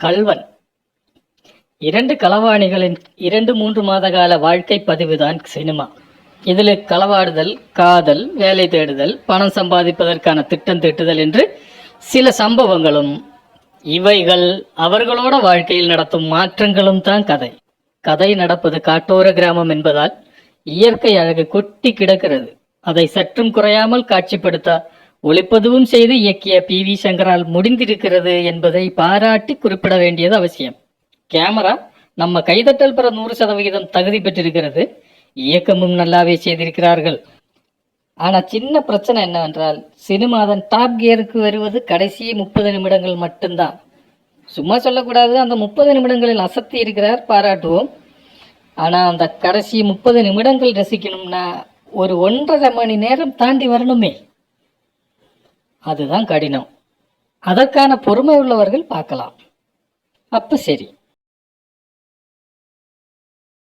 கள்வன். 2 களவாணிகளின் 2-3 மாத கால வாழ்க்கை பதிவுதான் சினிமா. இதில் களவாடுதல், காதல், வேலை தேடுதல், பணம் சம்பாதிப்பதற்கான திட்டம் தீட்டுதல் என்று சில சம்பவங்களும், இவைகள் அவர்களோட வாழ்க்கையில் நடத்தும் மாற்றங்களும் தான் கதை. கதை நடப்பது காட்டோர கிராமம் என்பதால் இயற்கை அழகு கொட்டி கிடக்கிறது. அதை சற்றும் குறையாமல் காட்சிப்படுத்த ஒளிப்பதிவும் செய்து இயக்கிய PV சங்கரால் முடிந்திருக்கிறது என்பதை பாராட்டி குறிப்பிட வேண்டியது அவசியம். கேமரா நம்ம கைதட்டல் பெற 100% தகுதி பெற்றிருக்கிறது. இயக்கமும் நல்லாவே செய்திருக்கிறார்கள். ஆனா சின்ன பிரச்சனை என்னவென்றால், சினிமாதன் டாப் கியருக்கு வருவது கடைசி 30 நிமிடங்கள் மட்டும்தான். சும்மா சொல்லக்கூடாது, அந்த 30 நிமிடங்களில் அசத்தி இருக்கிறார், பாராட்டுவோம். ஆனா அந்த கடைசி 30 நிமிடங்கள் ரசிக்கணும்னா ஒரு 1.5 மணி நேரம் தாண்டி வரணுமே, அதுதான் கடினம். அதற்கான பொறுமை உள்ளவர்கள் பார்க்கலாம். அப்ப சரி.